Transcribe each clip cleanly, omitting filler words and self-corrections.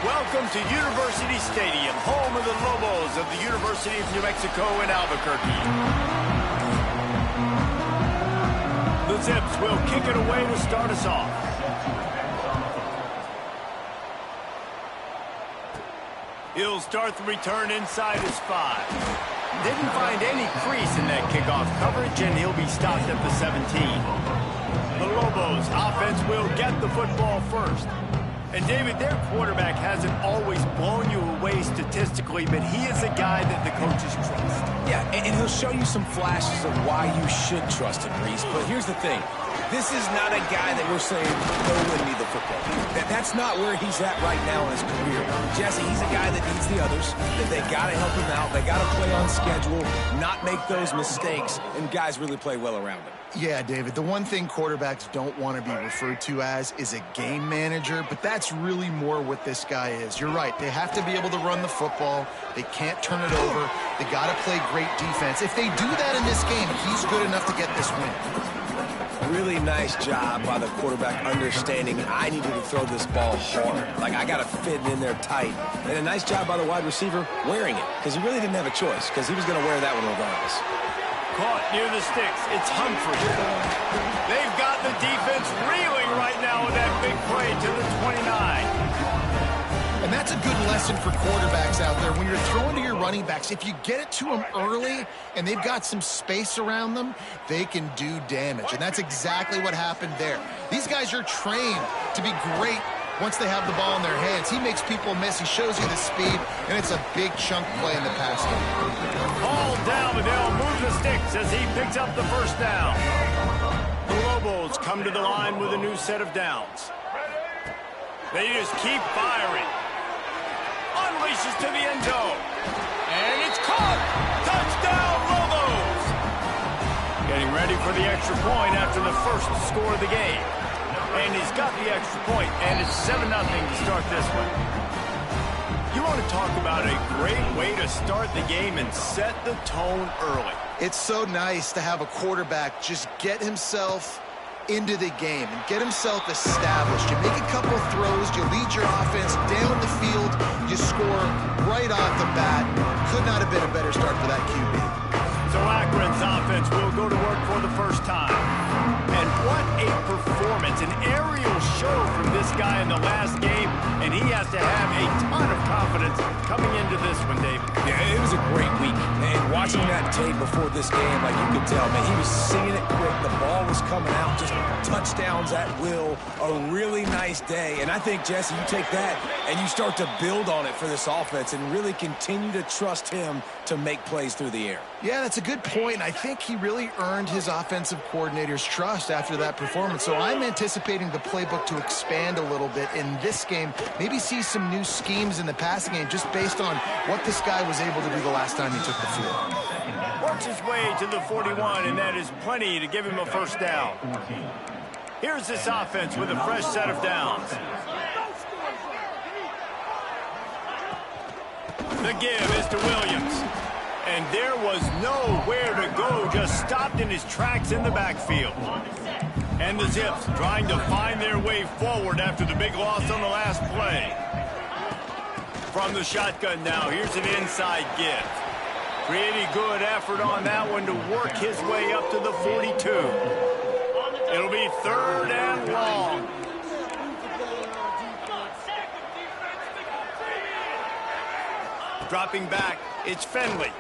Welcome to University Stadium, home of the Lobos of the University of New Mexico in Albuquerque. The Zips will kick it away to start us off. He'll start the return inside his 5. Didn't find any crease in that kickoff coverage, and he'll be stopped at the 17. The Lobos offense will get the football first. And David, their quarterback hasn't always blown you away statistically, but he is a guy that the coaches trust. Yeah, and he'll show you some flashes of why you should trust him, Reese. But here's the thing. This is not a guy that we're saying, go win me the football. That's not where he's at right now in his career. Jesse, he's a guy that needs the others, that they got to help him out. They got to play on schedule, not make those mistakes, and guys really play well around him. Yeah, David, the one thing quarterbacks don't want to be referred to as is a game manager, but that's really more what this guy is. You're right. They have to be able to run the football. They can't turn it over. They got to play great defense. If they do that in this game, he's good enough to get this win. Really nice job by the quarterback understanding I needed to throw this ball hard. Like, I got to fit it in there tight. And a nice job by the wide receiver wearing it, because he really didn't have a choice, because he was going to wear that one regardless. Caught near the sticks. It's Humphrey. They've got the defense reeling right now with that big play to the 29. And that's a good lesson for quarterbacks out there. When you're throwing to your running backs, if you get it to them early and they've got some space around them, they can do damage. And that's exactly what happened there. These guys are trained to be great once they have the ball in their hands. He makes people miss. He shows you the speed, and it's a big chunk play in the pass game. Ball down, but they'll move the sticks as he picks up the first down. The Lobos come to the line with a new set of downs. They just keep firing. Unleashes to the end zone. And it's caught. Touchdown, Lobos. Getting ready for the extra point after the first score of the game. And he's got the extra point, and it's 7-0 to start this one. You want to talk about a great way to start the game and set the tone early. It's so nice to have a quarterback just get himself into the game and get himself established. You make a couple throws, you lead your offense down the field, you score right off the bat. Could not have been a better start for that QB. So Akron's offense will go to work for the first time. And what a performance, an aerial show from this guy in the last game, and he has to have a ton of confidence coming into this one, David. Yeah, it was a great week. And watching that tape before this game, like you could tell, man, he was seeing it quick. The ball was coming out, just touchdowns at will. A really nice day. And I think, Jesse, you take that and you start to build on it for this offense and really continue to trust him to make plays through the air. Yeah, that's a good point. I think he really earned his offensive coordinator's trust after that performance. So I'm anticipating the playbook to expand a little bit in this game. Maybe see some new schemes in the passing game just based on what this guy was able to do the last time he took the field. Works his way to the 41, and that is plenty to give him a first down. Here's this offense with a fresh set of downs. The give is to Williams. And there was nowhere to go, just stopped in his tracks in the backfield. And the Zips trying to find their way forward after the big loss on the last play. From the shotgun now, here's an inside give. Pretty good effort on that one to work his way up to the 42. It'll be 3rd and long. Dropping back, it's Fenley.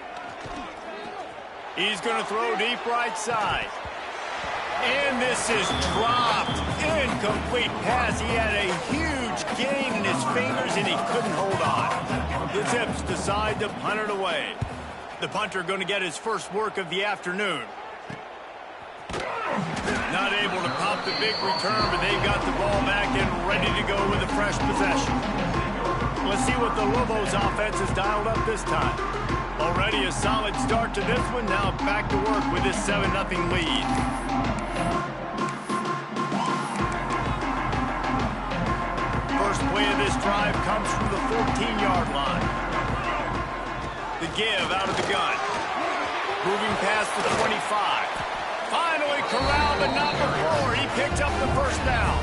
He's going to throw deep right side. And this is dropped. Incomplete pass. He had a huge gain in his fingers, and he couldn't hold on. The Zips decide to punt it away. The punter going to get his first work of the afternoon. Not able to pop the big return, but they've got the ball back and ready to go with a fresh possession. Let's see what the Lobos offense has dialed up this time. Already a solid start to this one. Now back to work with this 7-0 lead. First play of this drive comes from the 14-yard line. The give out of the gun. Moving past the 25. Finally corralled, but not before. He picked up the first down.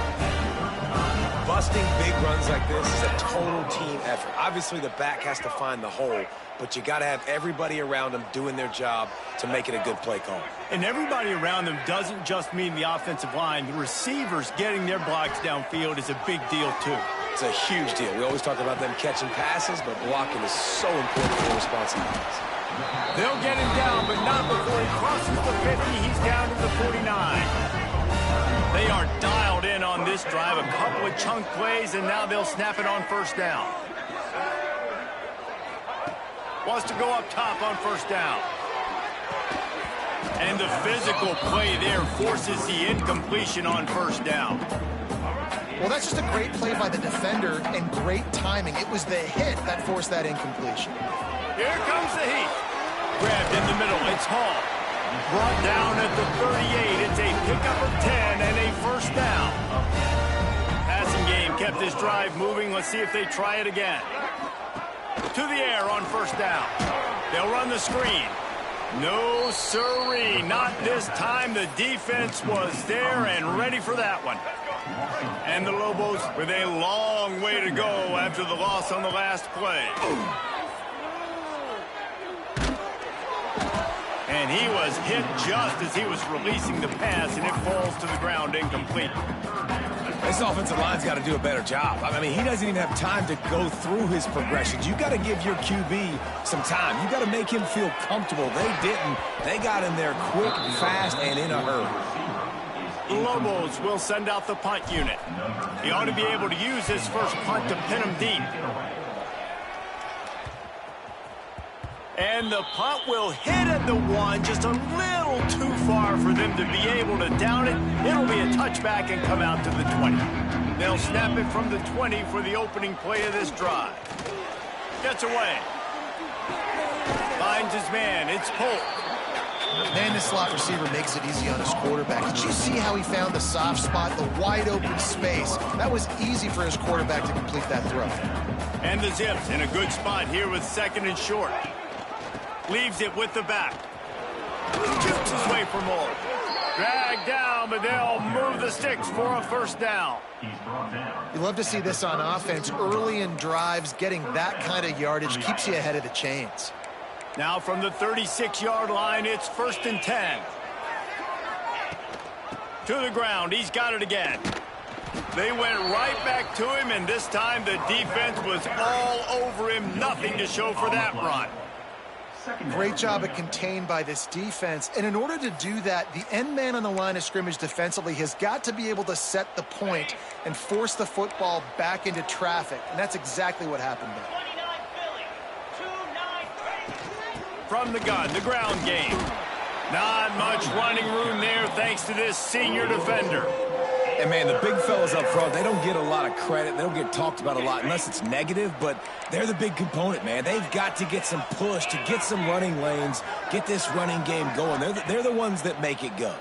Busting big runs like this is a total team effort. Obviously, the back has to find the hole, but you got to have everybody around them doing their job to make it a good play call. And everybody around them doesn't just mean the offensive line. The receivers getting their blocks downfield is a big deal, too. It's a huge deal. We always talk about them catching passes, but blocking is so important for responsibilities. They'll get him down, but not before he crosses the 50. He's down to the 49. They are dialed in on this drive. A couple of chunk plays, and now they'll snap it on first down. Wants to go up top on first down. And the physical play there forces the incompletion on first down. Well, that's just a great play by the defender and great timing. It was the hit that forced that incompletion. Here comes the heat. Grabbed in the middle. It's Hall. Brought down at the 38. It's a pickup of 10 and a first down. Passing game kept this drive moving. Let's see if they try it again. To the air on first down. They'll run the screen. No siree. Not this time. The defense was there and ready for that one. And the Lobos with a long way to go after the loss on the last play. And he was hit just as he was releasing the pass, and it falls to the ground incomplete. This offensive line's got to do a better job. I mean, he doesn't even have time to go through his progressions. You got to give your QB some time. You got to make him feel comfortable. They didn't. They got in there quick, fast, and in a hurry. The Lobos will send out the punt unit. He ought to be able to use his first punt to pin him deep. And the punt will hit at the 1, just a little too far for them to be able to down it. It'll be a touchback and come out to the 20. They'll snap it from the 20 for the opening play of this drive. Gets away. Finds his man. It's Polk. Man, this slot receiver makes it easy on his quarterback. Did you see how he found the soft spot, the wide open space? That was easy for his quarterback to complete that throw. And the Zips in a good spot here with second and short. Leaves it with the back. Jukes his way for more. Dragged down, but they'll move the sticks for a first down. You love to see this on offense. Early in drives, getting that kind of yardage keeps you ahead of the chains. Now from the 36-yard line, it's first and 10. To the ground. He's got it again. They went right back to him, and this time the defense was all over him. Nothing to show for that run. Great job at contained by this defense. And in order to do that, the end man on the line of scrimmage defensively has got to be able to set the point and force the football back into traffic. And that's exactly what happened there. From the gun, the ground game. Not much running room there thanks to this senior defender. And, man, the big fellas up front, they don't get a lot of credit. They don't get talked about a lot unless it's negative, but they're the big component, man. They've got to get some push, to get some running lanes, get this running game going. They're the ones that make it go.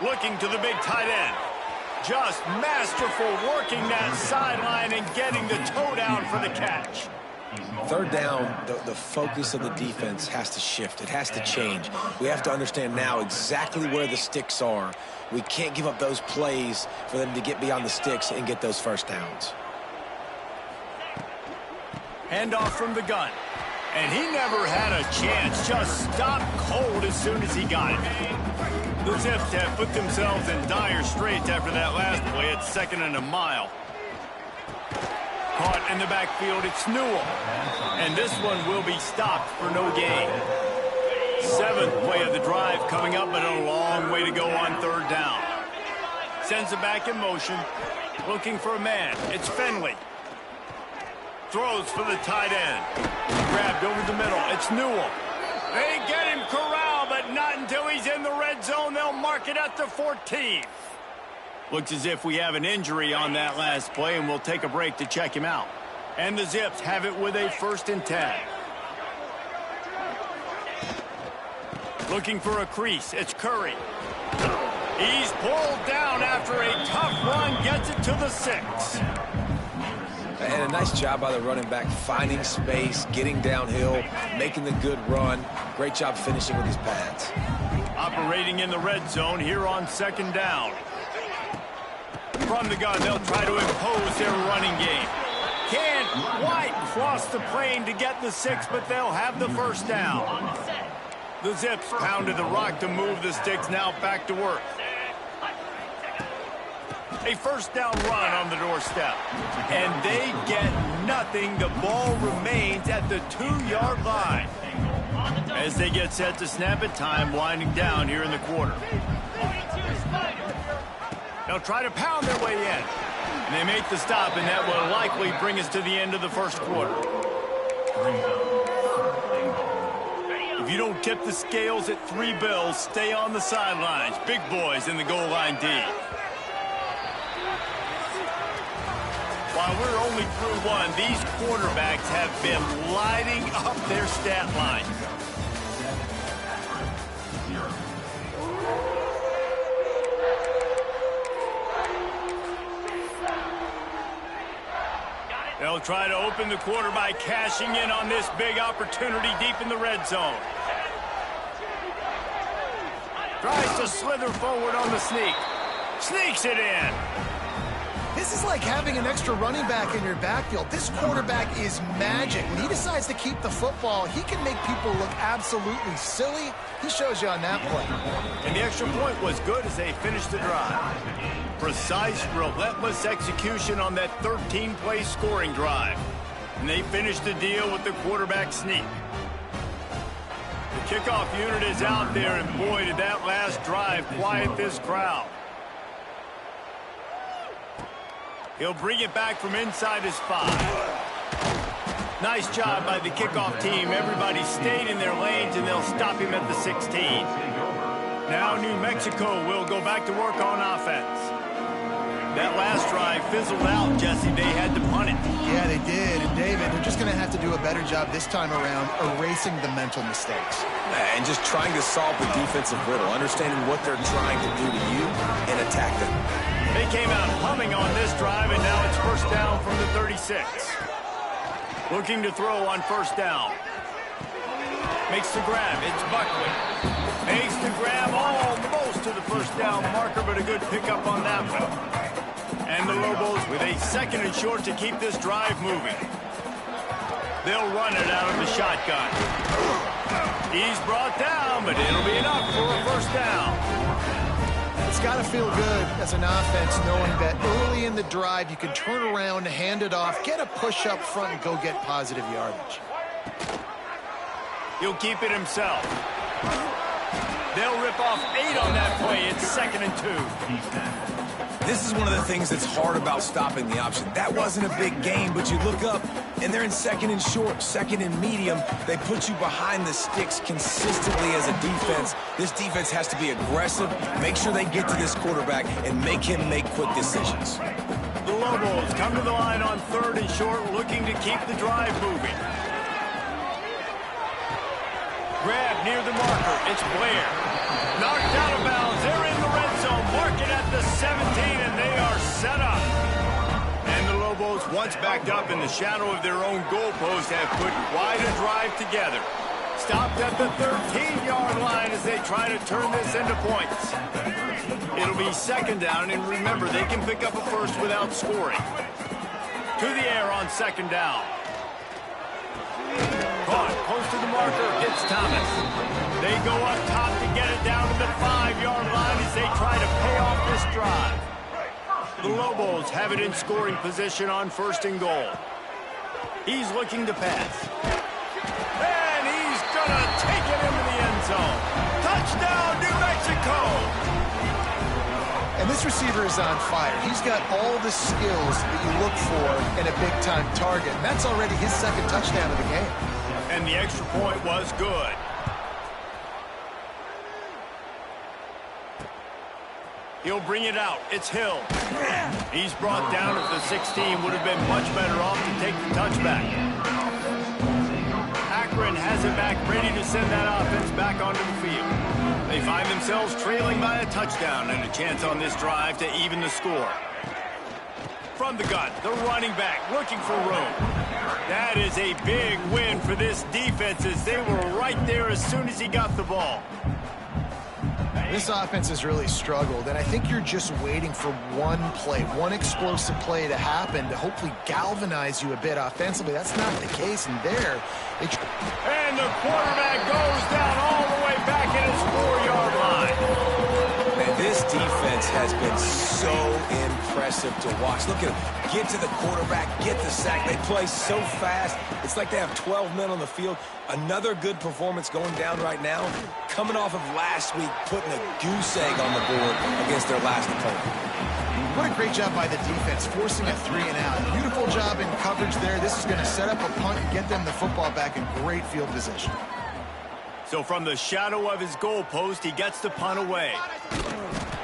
Looking to the big tight end. Just masterful working that sideline and getting the toe down for the catch. Third down, the focus of the defense has to shift. It has to change. We have to understand now exactly where the sticks are. We can't give up those plays for them to get beyond the sticks and get those first downs. Handoff from the gun. And he never had a chance. Just stopped cold as soon as he got it. The Zips have put themselves in dire straits after that last play at second and a mile. Caught in the backfield, it's Newell. And this one will be stopped for no gain. Seventh play of the drive coming up, but a long way to go on third down. Sends it back in motion, looking for a man. It's Finley. Throws for the tight end. Grabbed over the middle. It's Newell. They get him corralled, but not until he's in the red zone. They'll mark it at the 14. Looks as if we have an injury on that last play, and we'll take a break to check him out. And the Zips have it with a first and 10. Looking for a crease. It's Curry. He's pulled down after a tough run. Gets it to the 6. And a nice job by the running back, finding space, getting downhill, making the good run. Great job finishing with his pads. Operating in the red zone here on second down. From the gun, they'll try to impose their running game. Can't quite cross the plane to get the 6, but they'll have the first down. The Zips pounded the rock to move the sticks, now back to work. A first down run on the doorstep. And they get nothing. The ball remains at the 2-yard line. As they get set to snap it, time winding down here in the quarter. They'll try to pound their way in. And they make the stop, and that will likely bring us to the end of the first quarter. If you don't tip the scales at 3 bills, stay on the sidelines. Big boys in the goal line D. While we're only through one, these quarterbacks have been lighting up their stat line. They'll try to open the quarter by cashing in on this big opportunity deep in the red zone. Tries to slither forward on the sneak. Sneaks it in. This is like having an extra running back in your backfield. This quarterback is magic. When he decides to keep the football, he can make people look absolutely silly. He shows you on that play. And the extra point was good as they finished the drive. Precise, relentless execution on that 13-play scoring drive. And they finished the deal with the quarterback sneak. The kickoff unit is out there, and boy, did that last drive quiet this crowd. He'll bring it back from inside his 5. Nice job by the kickoff team. Everybody stayed in their lanes, and they'll stop him at the 16. Now New Mexico will go back to work on offense. That last drive fizzled out, Jesse. They had to punt it. Yeah, they did. And David, they're just going to have to do a better job this time around erasing the mental mistakes. And just trying to solve the defensive riddle, understanding what they're trying to do to you and attack them. They came out humming on this drive, and now it's first down from the 36. Looking to throw on first down. Makes the grab. It's Buckley. Makes the grab almost to the first down marker, but a good pickup on that one. And the Lobos with a 2nd and short to keep this drive moving. They'll run it out of the shotgun. He's brought down, but it'll be enough for a first down. It's got to feel good as an offense knowing that early in the drive you can turn around, hand it off, get a push up front, and go get positive yardage. He'll keep it himself. They'll rip off 8 on that play. It's 2nd and 2. This is one of the things that's hard about stopping the option. That wasn't a big game, but you look up, and they're in 2nd and short, 2nd and medium. They put you behind the sticks consistently as a defense. This defense has to be aggressive, make sure they get to this quarterback, and make him make quick decisions. The Lobos come to the line on 3rd and short, looking to keep the drive moving. Grab near the marker. It's Blair. Knocked out of bounds. They're in the red zone. Mark it at the 17, and they are set up. And the Lobos, once backed up in the shadow of their own goalpost, have put quite a drive together. Stopped at the 13-yard line as they try to turn this into points. It'll be 2nd down, and remember, they can pick up a first without scoring. To the air on 2nd down. Caught close to the marker. It's Thomas. They go up top to get it down to the 5-yard line as they try to pay off this drive. The Lobos have it in scoring position on 1st and goal. He's looking to pass. And he's going to take it into the end zone. Touchdown, New Mexico! And this receiver is on fire. He's got all the skills that you look for in a big-time target. And that's already his 2nd touchdown of the game. And the extra point was good. He'll bring it out. It's Hill. He's brought down at the 16. Would have been much better off to take the touchback. Akron has it back, ready to send that offense back onto the field. They find themselves trailing by a touchdown and a chance on this drive to even the score. From the gun, the running back looking for room. That is a big win for this defense as they were right there as soon as he got the ball. This offense has really struggled, and I think you're just waiting for one play, one explosive play to happen to hopefully galvanize you a bit offensively. That's not the case, and there... And the quarterback goes down all the way back at his 4-yard line. Man, this defense has been so impressive to watch. Look at them. Get to the quarterback, get the sack. They play so fast. It's like they have 12 men on the field. Another good performance going down right now. Coming off of last week, putting a goose egg on the board against their last opponent. What a great job by the defense, forcing a 3-and-out. Beautiful job in coverage there. This is going to set up a punt and get them the football back in great field position. So from the shadow of his goalpost, he gets the punt away.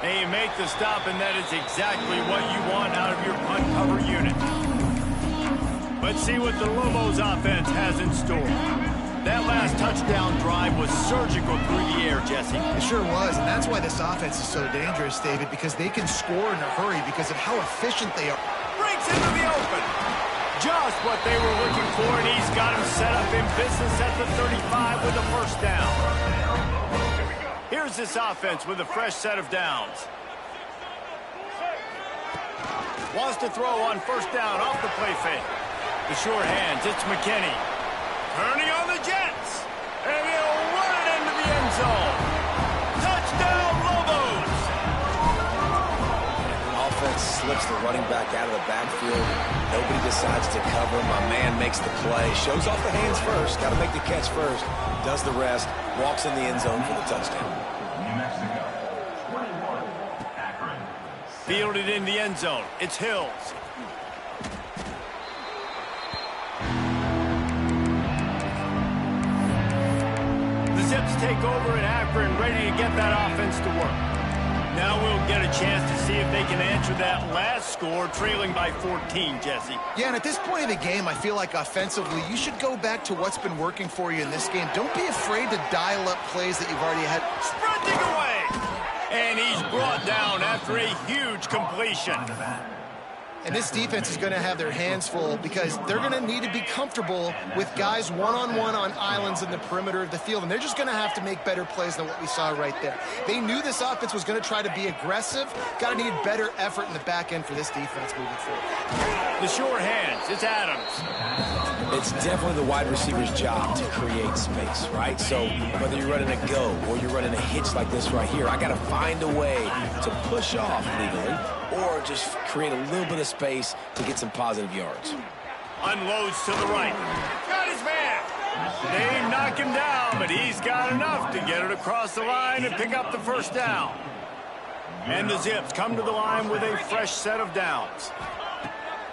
And you make the stop, and that is exactly what you want out of your punt cover unit. Let's see what the Lobos offense has in store. That last touchdown drive was surgical through the air, Jesse. It sure was, and that's why this offense is so dangerous, David, because they can score in a hurry because of how efficient they are. Breaks into the open. Just what they were looking for, and he's got him set up in business at the 35 with a first down. Here's this offense with a fresh set of downs. Wants to throw on first down off the play fake. The short hands, it's McKinney. Turning on the Jets. And he'll run it into the end zone. Touchdown, Lobos! And the offense slips the running back out of the backfield. Nobody decides to cover. My man makes the play. Shows off the hands first. Got to make the catch first. Does the rest. Walks in the end zone for the touchdown. New Mexico, 21, Akron. Fielded in the end zone. It's Hills. Zips take over at Akron, ready to get that offense to work. Now we'll get a chance to see if they can answer that last score, trailing by 14, Jesse. Yeah, and at this point of the game, I feel like offensively, you should go back to what's been working for you in this game. Don't be afraid to dial up plays that you've already had. Sprinting away! And he's brought down after a huge completion. And this defense is going to have their hands full because they're going to need to be comfortable with guys one-on-one on islands in the perimeter of the field. And they're just going to have to make better plays than what we saw right there. They knew this offense was going to try to be aggressive. Got to need better effort in the back end for this defense moving forward. The short hands, it's Adams. It's definitely the wide receiver's job to create space, right? So whether you're running a go or you're running a hitch like this right here, I got to find a way to push off legally or just create a little bit of space to get some positive yards. Unloads to the right. Got his man. They knock him down, but he's got enough to get it across the line and pick up the first down. And the Zips come to the line with a fresh set of downs.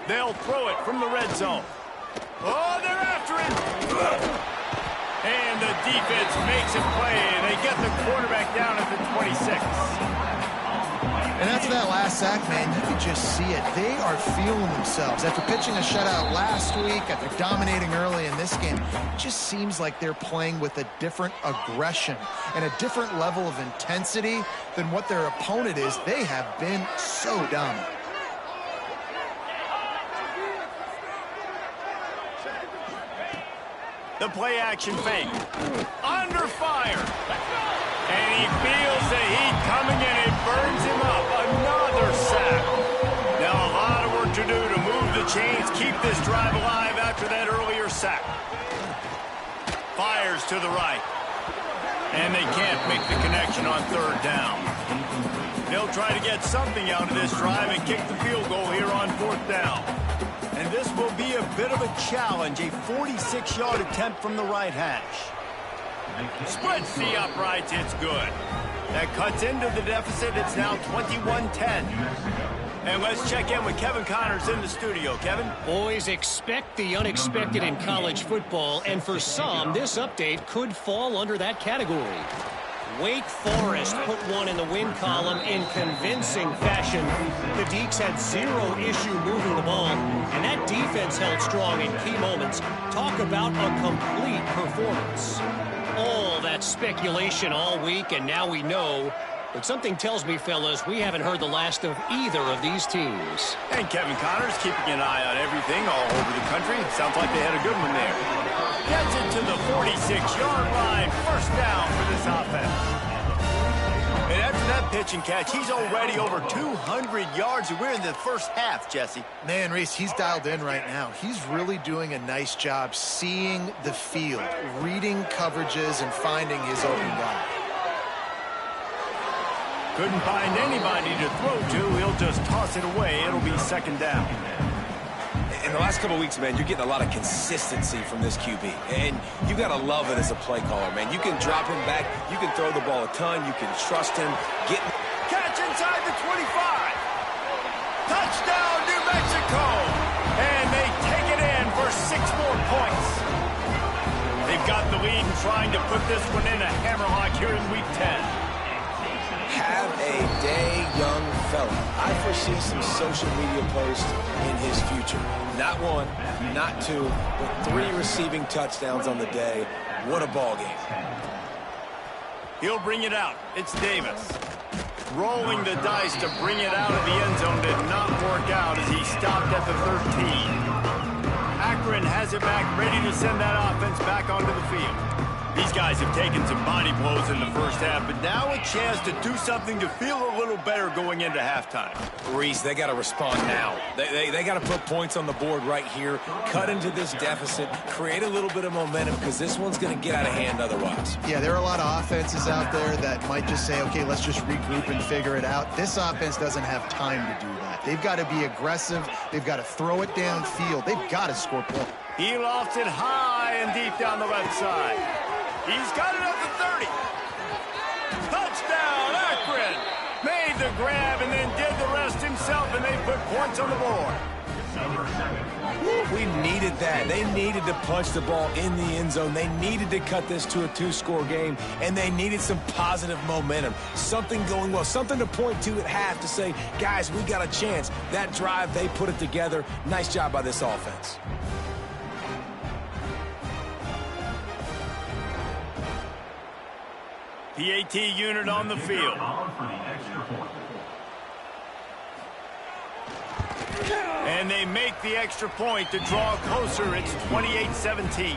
They'll throw it from the red zone. Oh, they're after him. And the defense makes a play, and they get the quarterback down at the 26. And after that last sack, man, you could just see it. They are feeling themselves. After pitching a shutout last week, after dominating early in this game, it just seems like they're playing with a different aggression and a different level of intensity than what their opponent is. They have been so dominant. The play action fake. Under fire. And he feels the heat coming and it burns him up. Another sack. Now a lot of work to do to move the chains, keep this drive alive after that earlier sack. Fires to the right. And they can't make the connection on third down. They'll try to get something out of this drive and kick the field goal here on fourth down. And this will be a bit of a challenge, a 46-yard attempt from the right hash. Splits the uprights, it's good. That cuts into the deficit, it's now 21-10. And let's check in with Kevin Connors in the studio. Kevin? Boys, expect the unexpected in college football, and for some, this update could fall under that category. Wake Forest put one in the win column in convincing fashion. The Deacs had zero issue moving the ball, and that defense held strong in key moments. Talk about a complete performance. All that speculation all week, and now we know. But something tells me, fellas, we haven't heard the last of either of these teams. And Kevin Connors keeping an eye on everything all over the country. Sounds like they had a good one there. Gets it to the 46-yard line. First down for this offense. And pitch and catch. He's already over 200 yards, and we're in the first half, Jesse. Man, Reese, he's dialed in right now. He's really doing a nice job seeing the field, reading coverages, and finding his open guy. Couldn't find anybody to throw to. He'll just toss it away. It'll be second down. In the last couple of weeks, man, you're getting a lot of consistency from this QB. And you got to love it as a play caller, man. You can drop him back. You can throw the ball a ton. You can trust him. Catch inside the 25. Touchdown, New Mexico. And they take it in for 6 more points. They've got the lead and trying to put this one in a hammerlock here in Week 10. Have a day, young fella. I foresee some social media posts in his future. Not 1, not 2, but 3 receiving touchdowns on the day. What a ball game. He'll bring it out. It's Davis. Rolling the dice to bring it out of the end zone did not work out as he stopped at the 13. Akron has it back, ready to send that offense back onto the field. These guys have taken some body blows in the first half, but now a chance to do something to feel a little better going into halftime. Reese, they got to respond now. They got to put points on the board right here, cut into this deficit, create a little bit of momentum, because this one's going to get out of hand otherwise. Yeah, there are a lot of offenses out there that might just say, okay, let's just regroup and figure it out. This offense doesn't have time to do that. They've got to be aggressive. They've got to throw it downfield. They've got to score points. He lofts it high and deep down the left side. He's got it at the 30. Touchdown, Akron. Made the grab and then did the rest himself, and they put points on the board. We needed that. They needed to punch the ball in the end zone. They needed to cut this to a 2-score game, and they needed some positive momentum. Something going well, something to point to at half to say, guys, we got a chance. That drive, they put it together. Nice job by this offense. PAT unit on the field. And they make the extra point to draw closer. It's 28-17.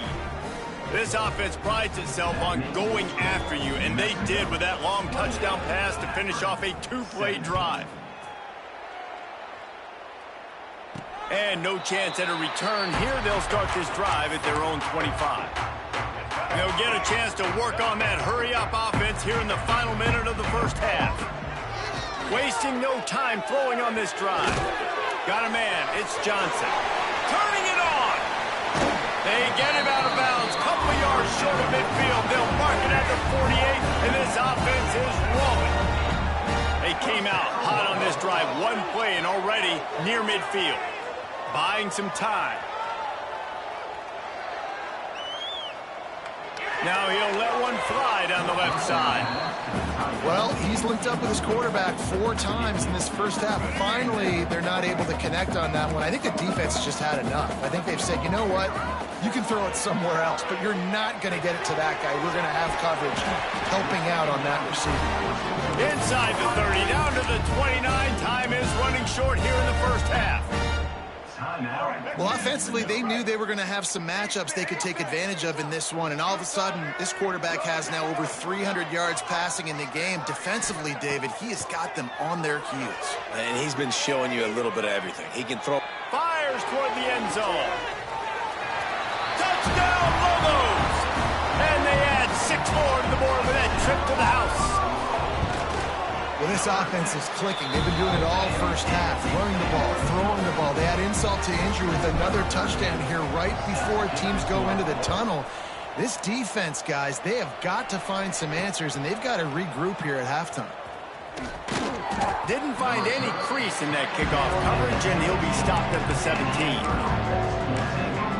This offense prides itself on going after you, and they did with that long touchdown pass to finish off a 2-play drive. And no chance at a return here. They'll start this drive at their own 25. They'll get a chance to work on that hurry-up offense here in the final minute of the first half. Wasting no time throwing on this drive. Got a man. It's Johnson. Turning it on. They get him out of bounds. Couple yards short of midfield. They'll mark it at the 48, and this offense is rolling. They came out hot on this drive. 1 play and already near midfield. Buying some time. Now he'll let one fly down the left side. Well, he's linked up with his quarterback 4 times in this first half. Finally, they're not able to connect on that one. I think the defense just had enough. I think they've said, you know what? You can throw it somewhere else, but you're not going to get it to that guy. We're going to have coverage helping out on that receiver. Inside the 30, down to the 29. Time is running short here in the first half. Well, offensively, they knew they were going to have some matchups they could take advantage of in this one, and all of a sudden, this quarterback has now over 300 yards passing in the game. Defensively, David, he has got them on their heels. And he's been showing you a little bit of everything. He can throw. Fires toward the end zone. Touchdown, Lobos! And they add 6 more to the board with that trip to the house. Well, this offense is clicking. They've been doing it all first half, running the ball, throwing the ball. They add insult to injury with another touchdown here right before teams go into the tunnel. This defense, guys, they have got to find some answers, and they've got to regroup here at halftime. Didn't find any crease in that kickoff coverage, and he'll be stopped at the 17.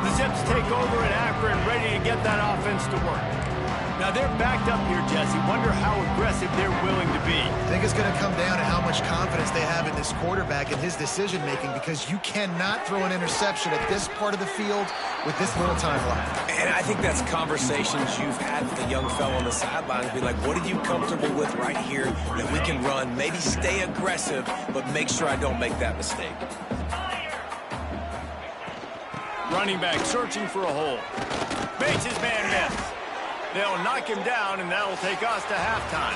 The Zips take over at Akron, ready to get that offense to work. Now they're backed up here, Jesse. Wonder how aggressive they're willing to be. I think it's going to come down to how much confidence they have in this quarterback and his decision-making, because you cannot throw an interception at this part of the field with this little time left. And I think that's conversations you've had with a young fellow on the sidelines. Be like, what are you comfortable with right here that we can run? Maybe stay aggressive, but make sure I don't make that mistake. Running back searching for a hole. Makes his man miss. They'll knock him down, and that'll take us to halftime.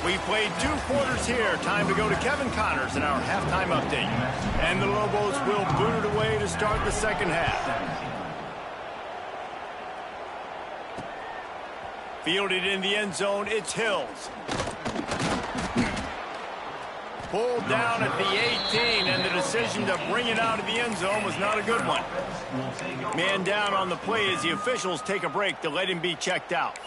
We played 2 quarters here. Time to go to Kevin Connors in our halftime update. And the Lobos will boot it away to start the second half. Fielded in the end zone, it's Hills. Pulled down at the 18, and the decision to bring it out of the end zone was not a good one. Man down on the play as the officials take a break to let him be checked out.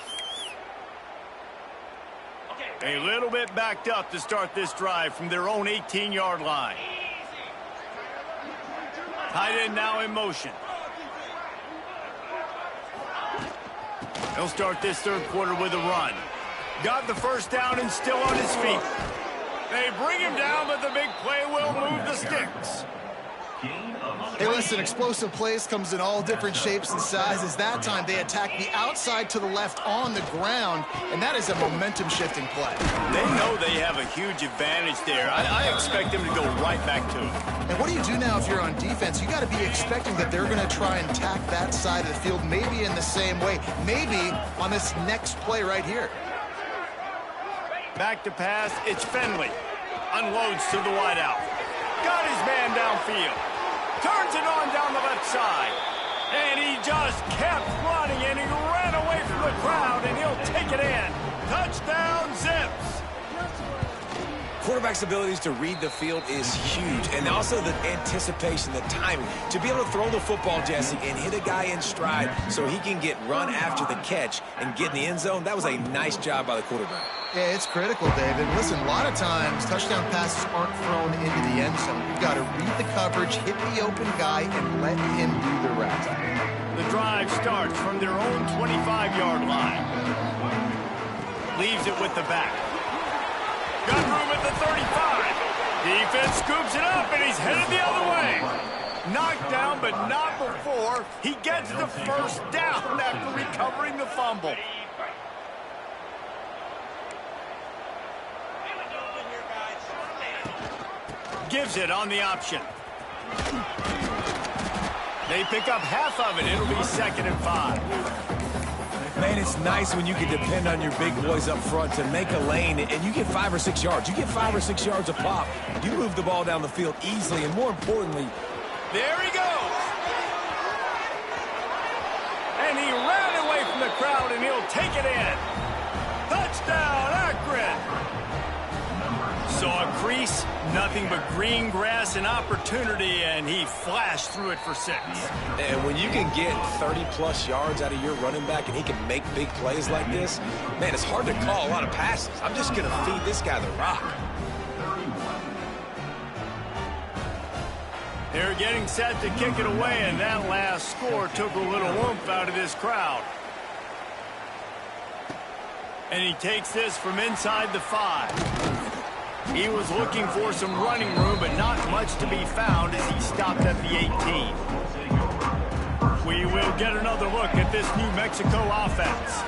A little bit backed up to start this drive from their own 18-yard line. Tight end now in motion. He'll start this third quarter with a run. Got the first down and still on his feet. They bring him down, but the big play will move the sticks. Hey, listen, explosive plays comes in all different shapes and sizes. That time they attack the outside to the left on the ground, and that is a momentum-shifting play. They know they have a huge advantage there. I expect them to go right back to it. And what do you do now if you're on defense? You got to be expecting that they're going to try and attack that side of the field, maybe in the same way, maybe on this next play right here. Back to pass, it's Finley. Unloads to the wideout. Got his man downfield. Turns it on down the left side. And he just kept running, and he ran away from the crowd, and he'll take it in. Touchdown, Zips. Quarterback's abilities to read the field is huge, and also the anticipation, the timing. To be able to throw the football, Jesse, and hit a guy in stride so he can get run after the catch and get in the end zone, that was a nice job by the quarterback. Yeah, it's critical, David. Listen, a lot of times touchdown passes aren't thrown into the end zone. You've got to read the coverage, hit the open guy, and let him do the rest. The drive starts from their own 25-yard line. Leaves it with the back. Got room at the 35. Defense scoops it up, and he's headed the other way. Knocked down, but not before he gets the first down after recovering the fumble. Gives it on the option. They pick up half of it. It'll be 2nd and 5. Man, it's nice when you can depend on your big boys up front to make a lane, and you get 5 or 6 yards. You get 5 or 6 yards a pop. You move the ball down the field easily, and more importantly, there he goes. And he ran away from the crowd, and he'll take it in. Touchdown, Akron. Saw a crease, nothing but green grass and opportunity, and he flashed through it for 6. And when you can get 30-plus yards out of your running back and he can make big plays like this, man, it's hard to call a lot of passes. I'm just going to feed this guy the rock. They're getting set to kick it away, and that last score took a little oomph out of this crowd. And he takes this from inside the 5. He was looking for some running room, but not much to be found as he stopped at the 18. We will get another look at this New Mexico offense.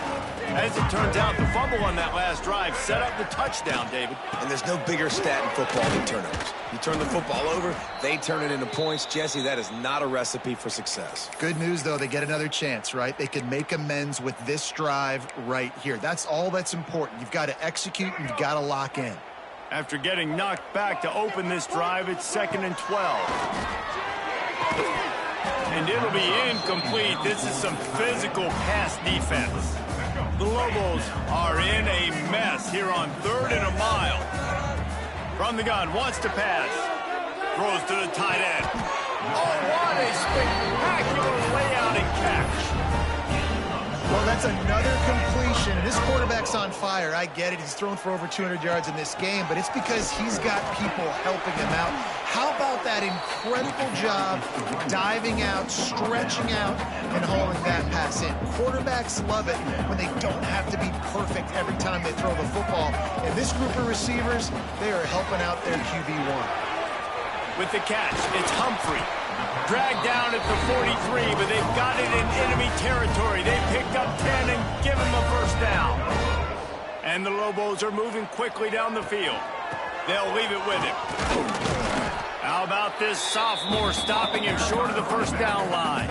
As it turns out, the fumble on that last drive set up the touchdown, David. And there's no bigger stat in football than turnovers. You turn the football over, they turn it into points. Jesse, that is not a recipe for success. Good news, though, they get another chance, right? They can make amends with this drive right here. That's all that's important. You've got to execute, and you've got to lock in. After getting knocked back to open this drive, it's 2nd and 12. And it'll be incomplete. This is some physical pass defense. The Lobos are in a mess here on 3rd and a mile. From the gun, wants to pass. Throws to the tight end. Oh, what a spectacular layout and catch. Well, that's another completion. This quarterback's on fire. I get it. He's thrown for over 200 yards in this game, but it's because he's got people helping him out. How about that incredible job diving out, stretching out, and hauling that pass in? Quarterbacks love it when they don't have to be perfect every time they throw the football. And this group of receivers, they are helping out their QB1. With the catch, it's Humphrey. Dragged down at the 43, but they've got it in enemy territory. They picked up 10 and give him a first down. And the Lobos are moving quickly down the field. They'll leave it with him. How about this sophomore stopping him short of the first down line?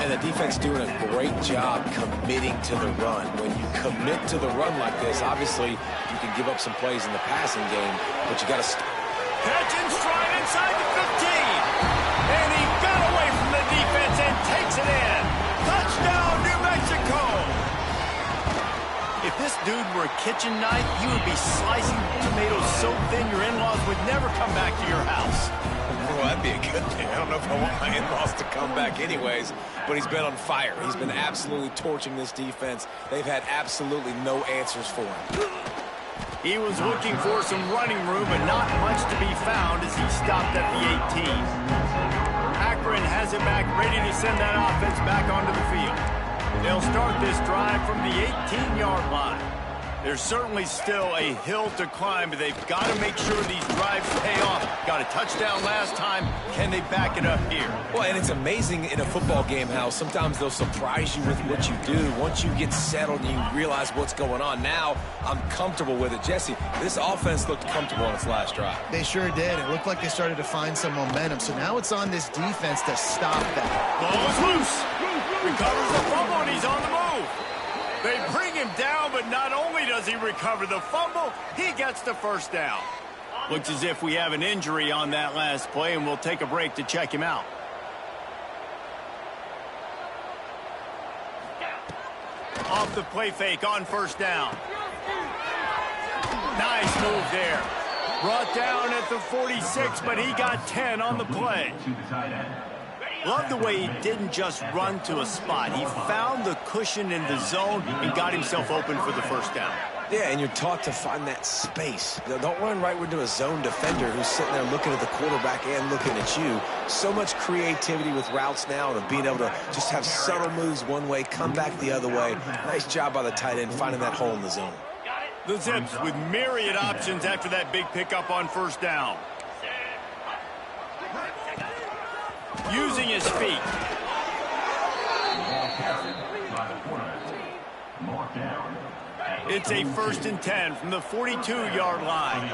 And the defense doing a great job committing to the run. When you commit to the run like this, obviously you can give up some plays in the passing game, but you got to... Catch and stride inside the 15. And he got away from the defense and takes it in. Touchdown, New Mexico. If this dude were a kitchen knife, he would be slicing tomatoes so thin your in-laws would never come back to your house. Well, that'd be a good thing. I don't know if I want my in-laws to come back anyways, but he's been on fire. He's been absolutely torching this defense. They've had absolutely no answers for him. He was looking for some running room, but not much to be found as he stopped at the 18. Akron has it back, ready to send that offense back onto the field. They'll start this drive from the 18-yard line. There's certainly still a hill to climb, but they've got to make sure these drives pay off. Got a touchdown last time. Can they back it up here? Well, and it's amazing in a football game how sometimes they'll surprise you with what you do. Once you get settled and you realize what's going on, now I'm comfortable with it. Jesse, this offense looked comfortable on its last drive. They sure did. It looked like they started to find some momentum. So now it's on this defense to stop that. Ball is loose. Recovers the fumble, and he's on the move. They bring him down, but not only does he recover the fumble, he gets the first down. Looks as if we have an injury on that last play, and we'll take a break to check him out. Off the play fake on first down. Nice move there. Brought down at the 46, but he got 10 on the play. Love the way he didn't just run to a spot. He found the cushion in the zone and got himself open for the first down. Yeah, and you're taught to find that space. Don't run right into a zone defender who's sitting there looking at the quarterback and looking at you. So much creativity with routes now and being able to just have subtle moves one way, come back the other way. Nice job by the tight end finding that hole in the zone. The Zips with myriad options after that big pickup on first down. Using his feet. It's a 1st and 10 from the 42-yard line.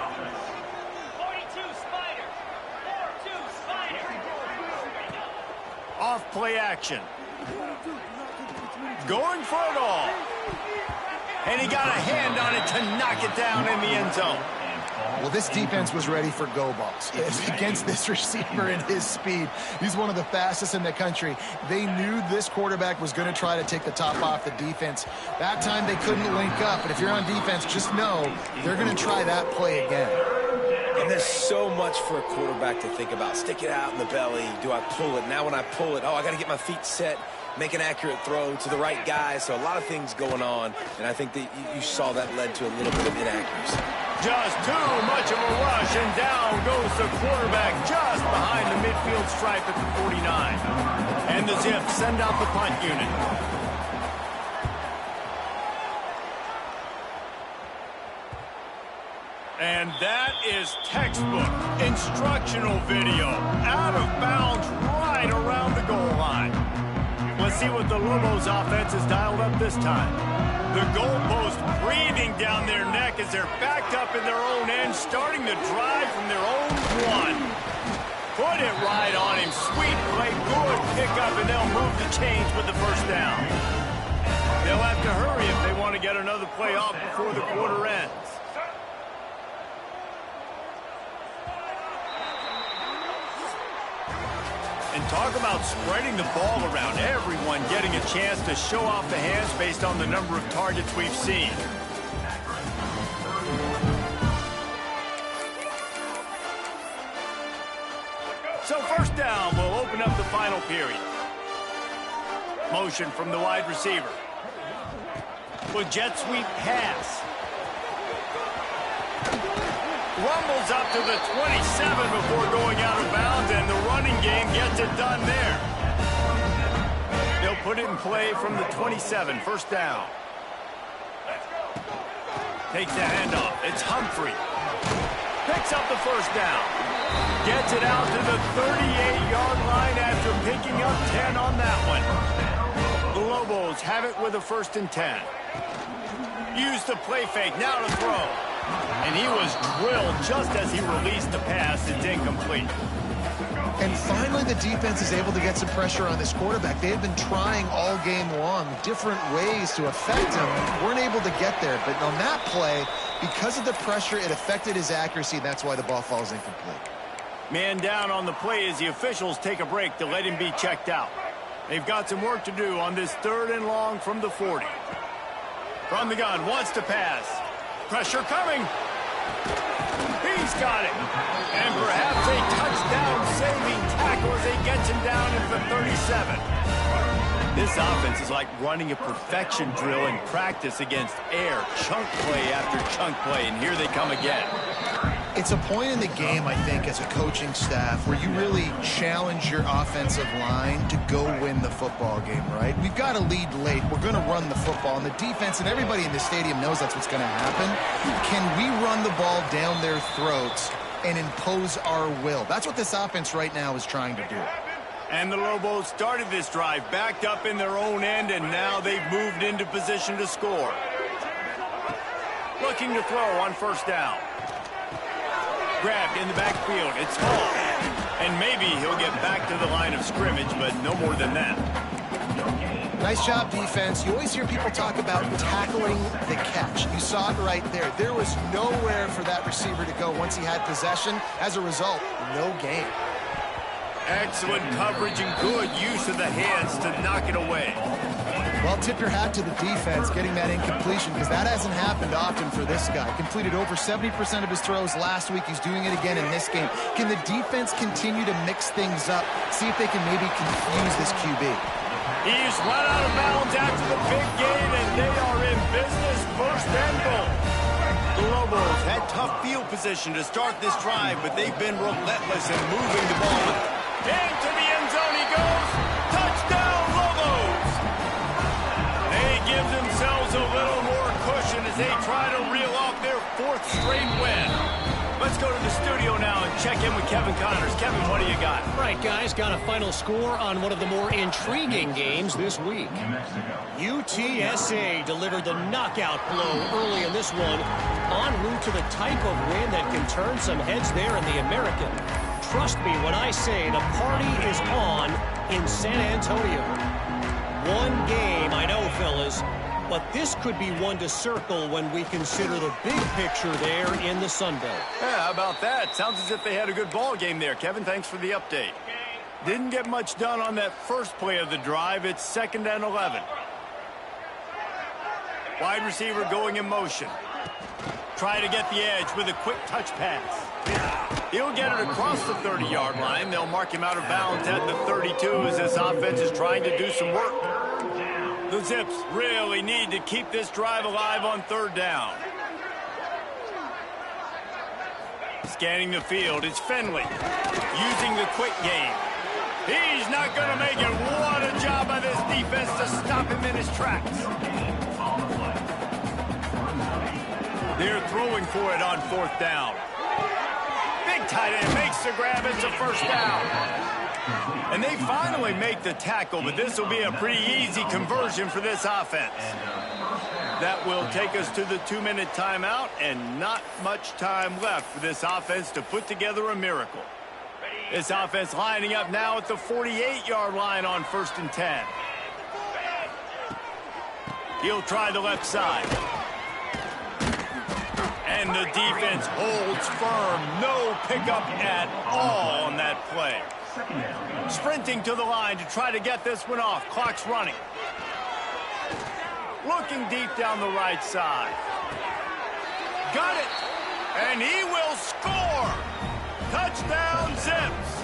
Off play action. Going for it all. And he got a hand on it to knock it down in the end zone. Well, this defense was ready for go balls. Against this receiver and his speed, he's one of the fastest in the country. They knew this quarterback was going to try to take the top off the defense. That time they couldn't link up, but if you're on defense, just know they're going to try that play again. And there's so much for a quarterback to think about. Stick it out in the belly. Do I pull it? Now when I pull it, I got to get my feet set, make an accurate throw to the right guy. So a lot of things going on, and I think that you saw that led to a little bit of inaccuracy. Just too much of a rush, and down goes the quarterback just behind the midfield stripe at the 49. And the Zips send out the punt unit. And that is textbook instructional video. Out of bounds right around the goal line. Let's see what the Lobos offense has dialed up this time. The goalpost breathing down their neck as they're backed up in their own end, starting the drive from their own one. Put it right on him. Sweet play, good pickup, and they'll move the chains with the first down. They'll have to hurry if they want to get another play off before the quarter ends. And talk about spreading the ball around. Everyone getting a chance to show off the hands based on the number of targets we've seen. So first down will open up the final period. Motion from the wide receiver. With jet sweep pass. Rumbles up to the 27 before going out of bounds, and the running game gets it done there. They'll put it in play from the 27, first down. Takes the handoff. It's Humphrey. Picks up the first down. Gets it out to the 38-yard line after picking up 10 on that one. The Lobos have it with a 1st and 10. Use the play fake, now to throw. And he was drilled just as he released the pass. It's incomplete. And finally, the defense is able to get some pressure on this quarterback. They had been trying all game long different ways to affect him. Weren't able to get there. But on that play, Because of the pressure, it affected his accuracy, and that's why the ball falls incomplete. Man down on the play as the officials take a break to let him be checked out. They've got some work to do on this 3rd and long from the 40. From the gun, wants to pass. Pressure coming. He's got it. And perhaps a touchdown-saving tackle as he gets him down at the 37. This offense is like running a perfection drill in practice against air. Chunk play after chunk play, and here they come again. It's a point in the game, I think, as a coaching staff where you really challenge your offensive line to go win the football game, right? We've got to lead late. We're going to run the football, and the defense and everybody in the stadium knows that's what's going to happen. Can we run the ball down their throats and impose our will? That's what this offense right now is trying to do. And the Lobos started this drive backed up in their own end, and now they've moved into position to score. Looking to throw on 1st down. Grabbed in the backfield. It's Hall. And maybe he'll get back to the line of scrimmage, but no more than that. Nice job, defense. You always hear people talk about tackling the catch. You saw it right there. There was nowhere for that receiver to go once he had possession. As a result, no gain. Excellent coverage and good use of the hands to knock it away. Well, tip your hat to the defense getting that incompletion, because that hasn't happened often for this guy. Completed over 70% of his throws last week. He's doing it again in this game. Can the defense continue to mix things up? See if they can maybe confuse this QB. He's run out of bounds after the big gain, and they are in business. 1st and goal. The Lobos had tough field position to start this drive, but they've been relentless in moving the ball. Into the end zone he goes. Touchdown, Lobos! They give themselves a little more cushion as they try to reel off their 4th straight win. Let's go to the studio now and check in with Kevin Connors. Kevin, what do you got? Right, guys, got a final score on one of the more intriguing games this week. UTSA delivered the knockout blow early in this one, en route to the type of win that can turn some heads there in the American. Trust me when I say the party is on in San Antonio. One game, I know, fellas, but this could be one to circle when we consider the big picture there in the Sun Belt. Yeah, how about that? Sounds as if they had a good ball game there. Kevin, thanks for the update. Didn't get much done on that first play of the drive. It's 2nd and 11. Wide receiver going in motion. Try to get the edge with a quick touch pass. He'll get it across the 30-yard line. They'll mark him out of bounds at the 32 as this offense is trying to do some work. The Zips really need to keep this drive alive on 3rd down. Scanning the field, it's Finley using the quick game. He's not going to make it. What a job by this defense to stop him in his tracks. They're throwing for it on 4th down. Big tight end makes the grab. It's a 1st down. And they finally make the tackle, but this will be a pretty easy conversion for this offense. That will take us to the 2-minute timeout, and not much time left for this offense to put together a miracle. This offense lining up now at the 48-yard line on 1st and 10. He'll try the left side. And the defense holds firm. No pickup at all on that play. Sprinting to the line to try to get this one off. Clock's running. Looking deep down the right side. Got it. And he will score. Touchdown, Zips.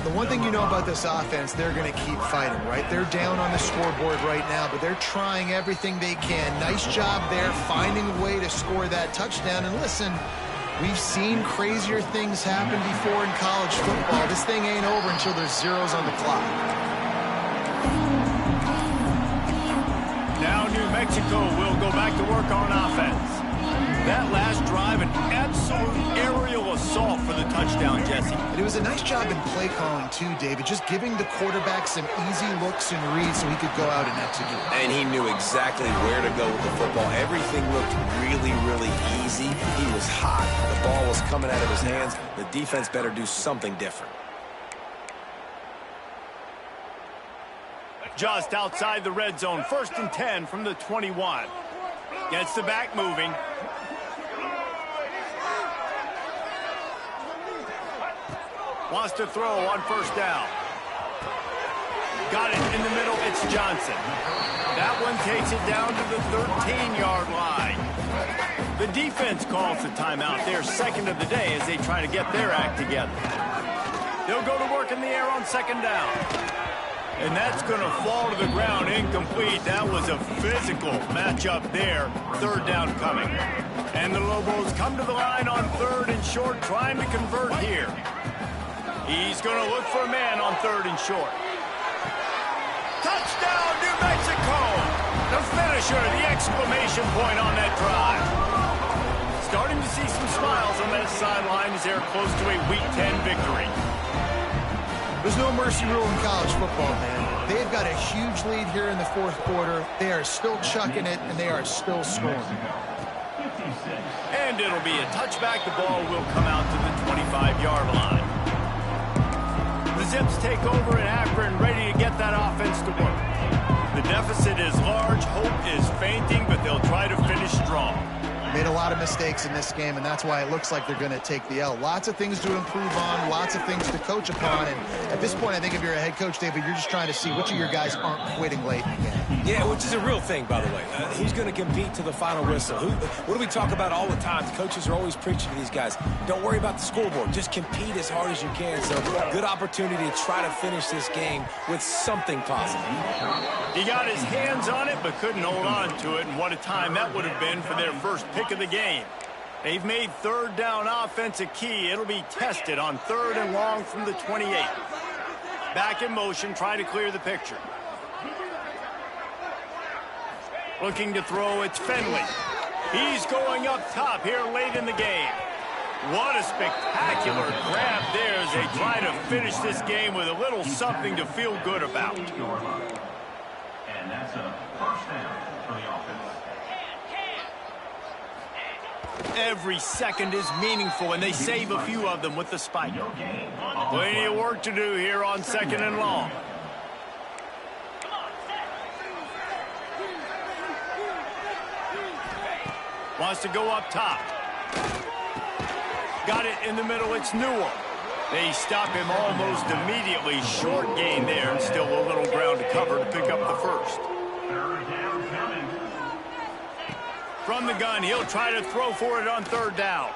The one thing you know about this offense, they're going to keep fighting, right? They're down on the scoreboard right now, but they're trying everything they can. Nice job there, finding a way to score that touchdown. And listen, we've seen crazier things happen before in college football. This thing ain't over until there's zeros on the clock. Now New Mexico will go back to work on offense. That last drive, an absolute aerial assault for the touchdown, Jesse. And it was a nice job in play calling, too, David, just giving the quarterback some easy looks and reads so he could go out and execute. And he knew exactly where to go with the football. Everything looked really, really easy. He was hot. The ball was coming out of his hands. The defense better do something different. Just outside the red zone, 1st and 10 from the 21. Gets the back moving. Wants to throw on first down. Got it in the middle. It's Johnson. That one takes it down to the 13-yard line. The defense calls the timeout. Their second of the day as they try to get their act together. They'll go to work in the air on second down. And that's going to fall to the ground incomplete. That was a physical matchup there. Third down coming. And the Lobos come to the line on third and short, trying to convert here. He's going to look for a man on third and short. Touchdown, New Mexico! The finisher, the exclamation point on that drive. Starting to see some smiles on that sideline as they're close to a Week 10 victory. There's no mercy rule in college football, man. They've got a huge lead here in the fourth quarter. They are still chucking it, and they are still scoring. And it'll be a touchback. The ball will come out to the 25-yard line. The Zips take over in Akron, ready to get that offense to work. The deficit is large. Hope is fainting, but they'll try to finish strong. Made a lot of mistakes in this game, and that's why it looks like they're going to take the L. Lots of things to improve on, lots of things to coach upon, and at this point, I think if you're a head coach, David, you're just trying to see which of your guys aren't quitting late in the game. Yeah, which is a real thing, by the way. He's going to compete to the final whistle. What do we talk about all the time? The coaches are always preaching to these guys. Don't worry about the scoreboard. Just compete as hard as you can. So, good opportunity to try to finish this game with something positive. He got his hands on it, but couldn't hold on to it, and what a time that would have been for their first pick of the game. They've made third down offense a key. It'll be tested on third and long from the 28. Back in motion, trying to clear the picture. Looking to throw, it's Finley. He's going up top here late in the game. What a spectacular grab there as they try to finish this game with a little something to feel good about. And that's a first down for the offense. Every second is meaningful, and they save a few of them with the spike. Plenty of work to do here on second and long. Wants to go up top. Got it in the middle. It's Newell. They stop him almost immediately. Short gain there, and still a little ground to cover to pick up the first. Third down coming. From the gun, he'll try to throw for it on third down.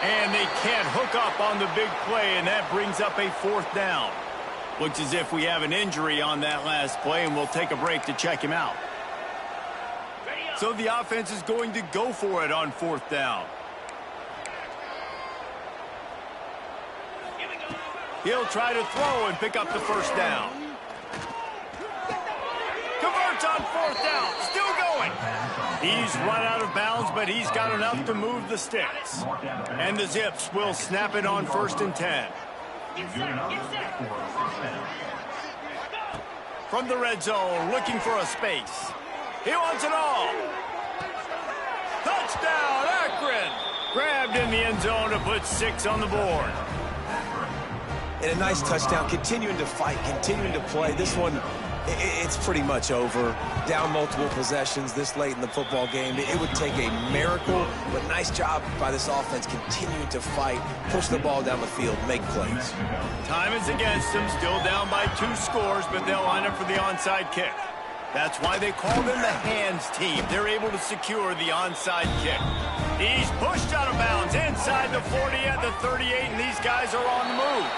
And they can't hook up on the big play, and that brings up a fourth down. Looks as if we have an injury on that last play, and we'll take a break to check him out. So the offense is going to go for it on fourth down. He'll try to throw and pick up the first down. Converts on fourth down. Still going. He's run out of bounds, but he's got enough to move the sticks. And the Zips will snap it on first and 10. From the red zone, looking for a space. He wants it all. Touchdown, Akron. Grabbed in the end zone to put 6 on the board. And a nice touchdown, continuing to fight, continuing to play. This one, it's pretty much over. Down multiple possessions this late in the football game. It would take a miracle, but nice job by this offense continuing to fight, push the ball down the field, make plays. Time is against them, still down by 2 scores, but they'll line up for the onside kick. That's why they call them the hands team. They're able to secure the onside kick. He's pushed out of bounds inside the 40 at the 38, and these guys are on the move.